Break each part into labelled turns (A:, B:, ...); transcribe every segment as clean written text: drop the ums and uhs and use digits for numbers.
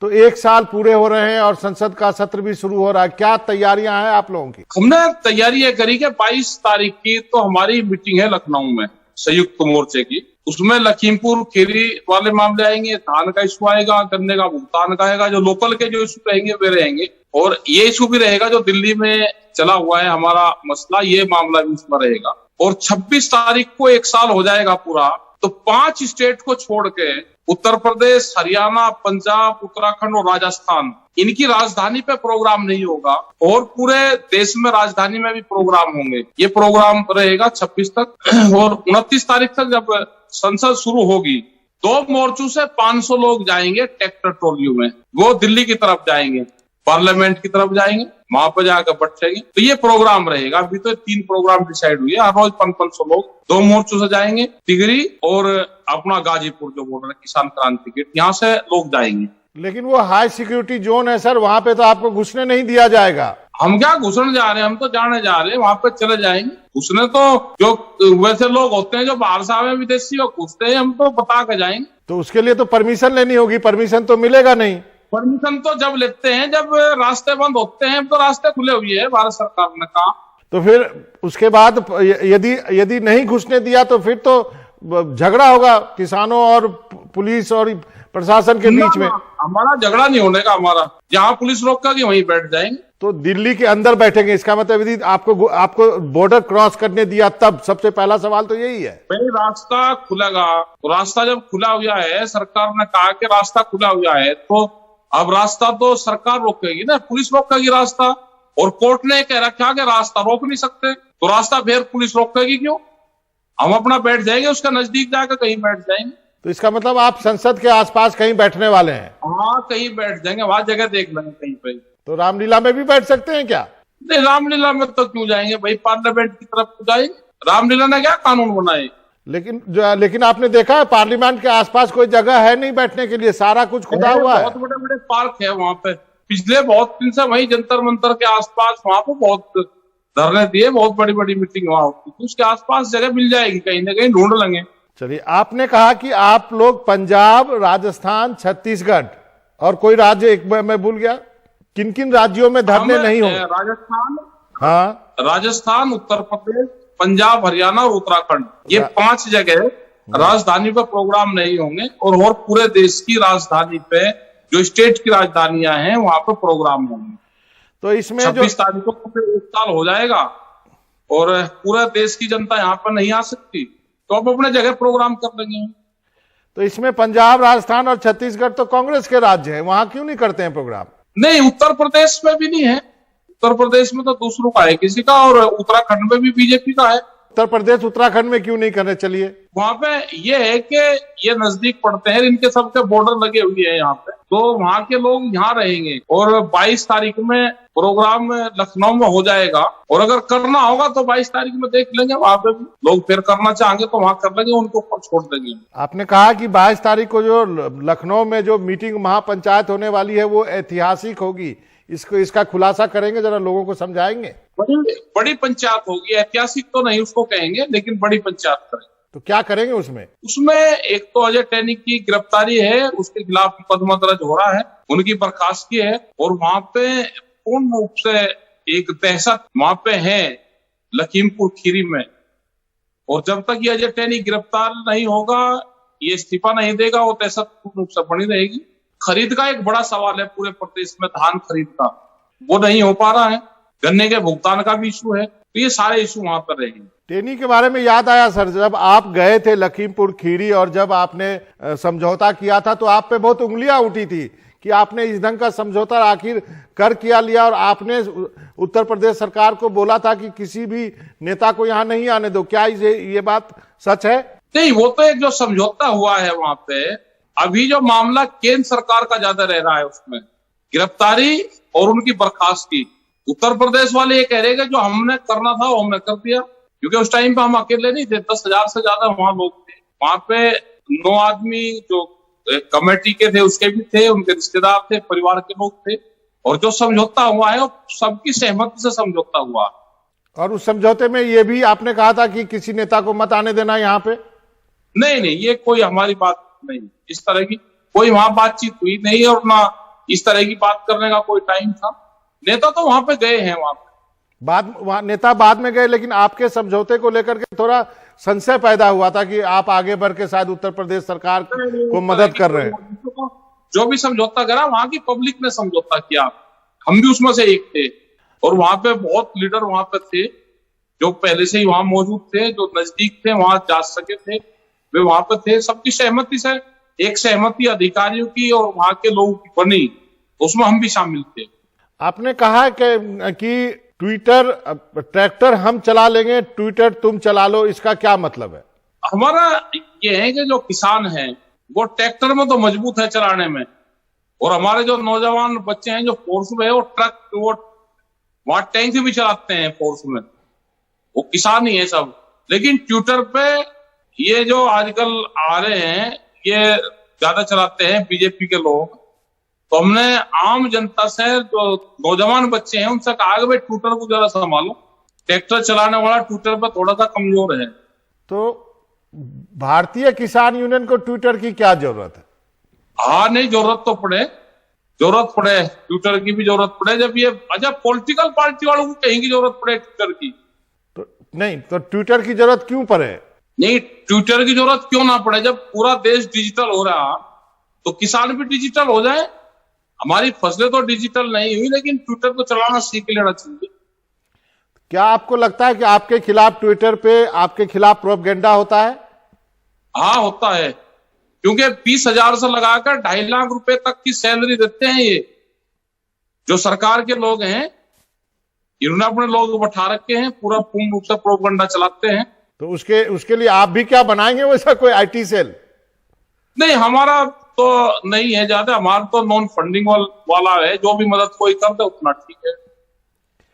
A: तो 1 साल पूरे हो रहे हैं और संसद का सत्र भी शुरू हो रहा है, क्या तैयारियां हैं आप लोगों की?
B: हमने तैयारी ये करी कि 22 तारीख की तो हमारी मीटिंग है लखनऊ में संयुक्त मोर्चे की। उसमें लखीमपुर खीरी वाले मामले आएंगे, धान का इशू आएगा, गन्ने का भुगतान का आएगा, जो लोकल के जो इशू रहेंगे वे रहेंगे, और ये इशू भी रहेगा जो दिल्ली में चला हुआ है हमारा मसला, ये मामला भी इसमें रहेगा। और 26 तारीख को 1 साल हो जाएगा पूरा, तो 5 स्टेट को छोड़ के उत्तर प्रदेश, हरियाणा, पंजाब, उत्तराखंड और राजस्थान, इनकी राजधानी पे प्रोग्राम नहीं होगा और पूरे देश में राजधानी में भी प्रोग्राम होंगे। ये प्रोग्राम रहेगा 26 तक और 29 तारीख तक जब संसद शुरू होगी 2 मोर्चों से 500 लोग जाएंगे ट्रैक्टर ट्रॉलियों में, वो दिल्ली की तरफ जाएंगे, पार्लियामेंट की तरफ जाएंगे, वहां पर जाकर बैठेंगे। तो ये प्रोग्राम रहेगा। अभी तो 3 प्रोग्राम डिसाइड हुए, हर रोज 500 लोग 2 मोर्चों से जाएंगे, टिगरी और अपना गाजीपुर जो बॉर्डर है किसान क्रांति गेट, यहाँ से लोग जाएंगे।
A: लेकिन वो हाई सिक्योरिटी जोन है सर, वहां पे तो आपको घुसने नहीं दिया जाएगा।
B: हम क्या घुसने जा रहे हैं, हम तो जाने जा रहे हैं, वहां पे चले जाएंगे। घुसने तो जो वैसे लोग होते हैं जो बाहर से आए विदेशी और घुसते हैं, हम तो बता के जाएंगे।
A: तो उसके लिए तो परमिशन लेनी होगी, परमिशन तो मिलेगा नहीं।
B: परमिशन तो जब लेते हैं जब रास्ते बंद होते हैं, तो रास्ते खुले हुए हैं भारत सरकार ने कहा।
A: तो फिर उसके बाद यदि नहीं घुसने दिया तो फिर तो झगड़ा होगा किसानों और पुलिस और प्रशासन के बीच में।
B: हमारा झगड़ा नहीं होने का, हमारा जहाँ पुलिस रोकेगी वहीं बैठ जाएंगे।
A: तो दिल्ली के अंदर बैठेंगे, इसका मतलब यदि आपको बॉर्डर क्रॉस करने दिया तब सबसे पहला सवाल तो यही है।
B: भाई रास्ता खुलेगा, तो रास्ता जब खुला हुआ है, सरकार ने कहा कि रास्ता खुला हुआ है, तो अब रास्ता तो सरकार रोकेगी ना, पुलिस रोकेगी रास्ता, और कोर्ट ने कह रखा कि रास्ता रोक नहीं सकते, तो रास्ता फिर पुलिस रोकेगी क्यों? हम अपना बैठ जाएंगे, उसका नजदीक जाकर कहीं बैठ जाएंगे।
A: तो इसका मतलब आप संसद के आसपास कहीं बैठने वाले हैं?
B: हाँ, कहीं बैठ जाएंगे, वहां जगह देख लेंगे कहीं पे।
A: तो रामलीला में भी बैठ सकते हैं क्या?
B: नहीं, रामलीला में तो क्यों जाएंगे भाई, पार्लियामेंट की तरफ जाएंगे। रामलीला ने क्या कानून बनाए?
A: लेकिन आपने देखा है पार्लियामेंट के आसपास कोई जगह है नहीं बैठने के लिए, सारा कुछ खुदा हुआ है।
B: बहुत बड़े बड़े पार्क है वहाँ पे, पिछले बहुत दिन से वही जंतर मंतर के आसपास वहाँ पे बहुत धरने दिए, बहुत बड़ी बड़ी मीटिंग वहाँ होती है, उसके आसपास जगह मिल जाएगी, कहीं ना कहीं ढूंढ लेंगे।
A: चलिए, आपने कहा कि आप लोग पंजाब, राजस्थान, छत्तीसगढ़ और कोई राज्य एक मैं भूल गया, किन किन राज्यों में धरने नहीं होंगे?
B: राजस्थान,
A: हाँ,
B: राजस्थान, उत्तर प्रदेश, पंजाब, हरियाणा और उत्तराखंड, ये 5 जगह राजधानी पे प्रोग्राम नहीं होंगे, और पूरे देश की राजधानी पे जो स्टेट की राजधानियां हैं वहां पे प्रोग्राम होंगे।
A: तो इसमें
B: 26 तारीख को 1 साल हो जाएगा और पूरे देश की जनता यहाँ पर नहीं आ सकती, तो अब अपने जगह प्रोग्राम कर लेंगे।
A: तो इसमें पंजाब, राजस्थान और छत्तीसगढ़ तो कांग्रेस के राज्य है, वहां क्यों नहीं करते हैं प्रोग्राम?
B: नहीं, उत्तर प्रदेश में भी नहीं है, उत्तर प्रदेश में तो दूसरों का है किसी का, और उत्तराखंड में भी बीजेपी का है।
A: उत्तर प्रदेश, उत्तराखंड में क्यों नहीं कर रहे? चलिए,
B: वहां पे ये है कि ये नजदीक पड़ते हैं, इनके सबके बॉर्डर लगे हुए हैं यहाँ पे, तो वहां के लोग यहाँ रहेंगे। और 22 तारीख में प्रोग्राम लखनऊ में हो जाएगा, और अगर करना होगा तो 22 तारीख में देख लेंगे, वहां पे भी लोग फिर करना चाहेंगे तो वहां कर लेंगे, उनको ऊपर छोड़ देंगे।
A: आपने कहा कि 22 तारीख को जो लखनऊ में जो मीटिंग महापंचायत होने वाली है वो ऐतिहासिक होगी, इसका खुलासा करेंगे, जरा लोगों को समझाएंगे।
B: बड़ी पंचायत होगी, ऐतिहासिक तो नहीं उसको कहेंगे, लेकिन बड़ी पंचायत करेंगे।
A: तो क्या करेंगे उसमें?
B: एक तो अजय टैनी की गिरफ्तारी है, उसके खिलाफ मुकदमा दर्ज हो रहा है, उनकी बर्खास्तगी है, और वहां पे पूर्ण रूप से एक दहशत वहां पे है लखीमपुर खीरी में, और जब तक ये अजय टैनी गिरफ्तार नहीं होगा, ये इस्तीफा नहीं देगा, वो दहशत पूर्ण रूप से बनी रहेगी। खरीद का एक बड़ा सवाल है पूरे प्रदेश में, धान खरीद का, वो नहीं हो पा रहा है, गन्ने के भुगतान का भी इशू है, तो ये सारे इशू वहां पर रहेंगे।
A: टेनी के बारे में याद आया सर, जब आप गए थे लखीमपुर खीरी और जब आपने समझौता किया था तो आप पे बहुत उंगलियां उठी थी कि आपने इस ढंग का समझौता आखिर कर किया लिया, और आपने उत्तर प्रदेश सरकार को बोला था कि किसी भी नेता को यहाँ नहीं आने दो। क्या ये बात सच है?
B: नहीं, वो तो एक जो समझौता हुआ है वहां पे, अभी जो मामला केंद्र सरकार का ज्यादा रह रहा है, उसमें गिरफ्तारी और उनकी बर्खास्तगी, उत्तर प्रदेश वाले ये कह रहे हैं जो हमने करना था वो हमने कर दिया, क्योंकि उस टाइम पे हम अकेले नहीं थे, 10,000 से ज्यादा वहां लोग थे। वहां पे 9 आदमी जो कमेटी के थे उसके भी थे, उनके रिश्तेदार थे, परिवार के लोग थे, और जो समझौता हुआ है वो सबकी सहमति से समझौता हुआ।
A: और उस समझौते में ये भी आपने कहा था कि किसी नेता को मत आने देना यहाँ पे?
B: नहीं, ये कोई हमारी बात नहीं, इस तरह की कोई वहां बातचीत हुई नहीं, और ना इस तरह की बात करने का कोई टाइम था? नेता तो वहां पे गए हैं,
A: नेता बाद में गए, लेकिन आपके समझौते को लेकर के थोड़ा संशय पैदा हुआ था कि आप आगे बढ़ के शायद उत्तर प्रदेश सरकार को मदद कर रहे हैं।
B: जो भी समझौता करा वहां की पब्लिक ने समझौता किया, हम भी उसमें से एक थे। और वहां पे बहुत लीडर वहां पे थे जो पहले से ही वहां मौजूद थे, जो नजदीक थे, वहां जा सके थे, वे वहां पे थे। सबकी सहमति से एक सहमति अधिकारियों की और वहां के लोगों की बनी, उसमें हम भी शामिल थे।
A: आपने कहा कि ट्विटर ट्रैक्टर हम चला लेंगे, ट्विटर तुम चला लो, इसका क्या मतलब है?
B: हमारा ये है कि जो किसान हैं वो ट्रैक्टर में तो मजबूत है चलाने में, और हमारे जो नौजवान बच्चे हैं जो फोर्स में है वो ट्रक, वो वहां टैंक भी चलाते हैं फोर्स में, वो किसान ही है सब। लेकिन ट्विटर पे ये जो आजकल आ रहे हैं ये ज्यादा चलाते हैं बीजेपी के लोग। तो हमने आम जनता से, जो नौजवान बच्चे हैं, उनसे कहा कि भाई ट्विटर को जरा संभालो, ट्रैक्टर चलाने वाला ट्विटर पर थोड़ा सा कमजोर है।
A: तो भारतीय किसान यूनियन को ट्विटर की क्या जरूरत है?
B: हाँ, नहीं, जरूरत तो पड़े, जरूरत पड़े, ट्विटर की भी जरूरत पड़े। जब ये पॉलिटिकल पार्टी वालों को कहीं की जरूरत पड़े ट्विटर की,
A: तो नहीं, तो ट्विटर की जरूरत क्यों पड़े?
B: नहीं, ट्विटर की जरूरत क्यों ना पड़े? जब पूरा देश डिजिटल हो रहा तो किसान भी डिजिटल हो जाए। हमारी फसलें तो डिजिटल नहीं हुई, लेकिन ट्विटर को चलाना सीख लेना चाहिए।
A: क्या आपको लगता है कि आपके खिलाफ ट्विटर पे आपके खिलाफ प्रोपेगेंडा होता है?
B: हाँ, होता है, क्योंकि 20,000 से लगाकर 2.5 लाख रुपए तक की सैलरी देते हैं ये जो सरकार के लोग हैं। इन्होंने अपने लोग बैठा रखे हैं, पूरा पूर्ण रूप से प्रोपेगेंडा चलाते हैं।
A: तो उसके लिए आप भी क्या बनाएंगे वैसा कोई आईटी सेल?
B: नहीं, हमारा तो नहीं है ज्यादा, हमारा तो नॉन फंडिंग वाला है, जो भी मदद कोई कर दे उतना ठीक है,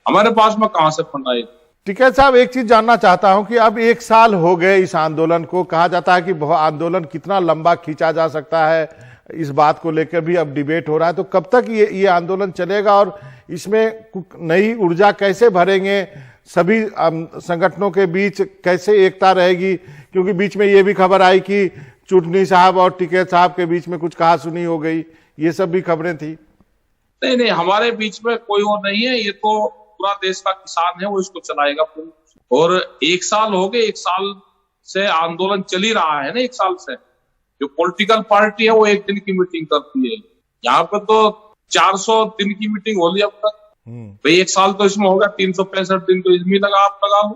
B: हमारे पास में कहां से फंड आएगा।
A: टिकैत साहब, एक चीज जानना चाहता हूं कि अब 1 साल हो गए इस आंदोलन को, कहा जाता है कि आंदोलन कितना लंबा खींचा जा सकता है, इस बात को लेकर भी अब डिबेट हो रहा है। तो कब तक ये आंदोलन चलेगा और इसमें नई ऊर्जा कैसे भरेंगे? सभी संगठनों के बीच कैसे एकता रहेगी? क्योंकि बीच में ये भी खबर आई कि चुटनी साहब और टिकैत साहब के बीच में कुछ कहासुनी हो गई, ये सब भी खबरें थी।
B: नहीं, हमारे बीच में कोई और नहीं है, ये तो पूरा देश का किसान है, वो इसको चलाएगा। और 1 साल हो गए, 1 साल से आंदोलन चल ही रहा है ना। 1 साल से जो पॉलिटिकल पार्टी है वो 1 दिन की मीटिंग करती है, यहाँ पे तो 400 दिन की मीटिंग हो ली अब तक। भाई 1 साल तो इसमें होगा, 365 दिन तो इसमें लगा, आप लगा लो।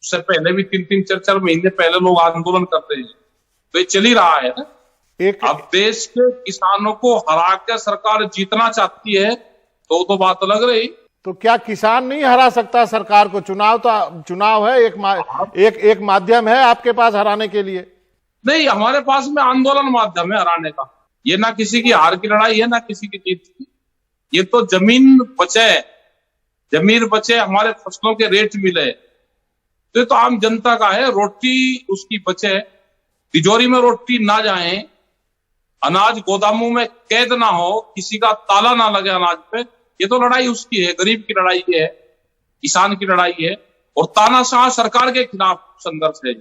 B: उससे पहले भी 3-3, 4-4 महीने पहले लोग आंदोलन करते हैं, तो ये चल ही रहा है ना। अब देश के किसानों को हरा के सरकार जीतना चाहती है तो बात अलग रही।
A: तो क्या किसान नहीं हरा सकता सरकार को? चुनाव है, एक माध्यम है आपके पास हराने के लिए।
B: नहीं, हमारे पास में आंदोलन माध्यम है हराने का। ये ना किसी की हार की लड़ाई है, ना किसी की जीत की। ये तो जमीन बचे, हमारे फसलों के रेट मिले, तो ये तो आम जनता का है। रोटी उसकी बचे, तिजोरी में रोटी ना जाए, अनाज गोदामों में कैद ना हो, किसी का ताला ना लगे अनाज पे, ये तो लड़ाई उसकी है। गरीब की लड़ाई है, किसान की लड़ाई है, और तानाशाह सरकार के खिलाफ संघर्ष है।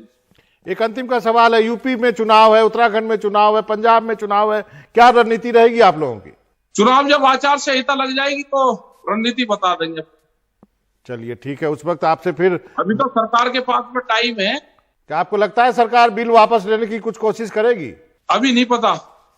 A: एक अंतिम का सवाल है, यूपी में चुनाव है, उत्तराखंड में चुनाव है, पंजाब में चुनाव है, क्या रणनीति रहेगी आप लोगों की?
B: चुनाव जब आचार संहिता लग जाएगी तो रणनीति बता देंगे।
A: चलिए ठीक है, उस वक्त आपसे फिर।
B: अभी तो सरकार के पास में टाइम है।
A: क्या आपको लगता है सरकार बिल वापस लेने की कुछ कोशिश करेगी?
B: अभी नहीं पता।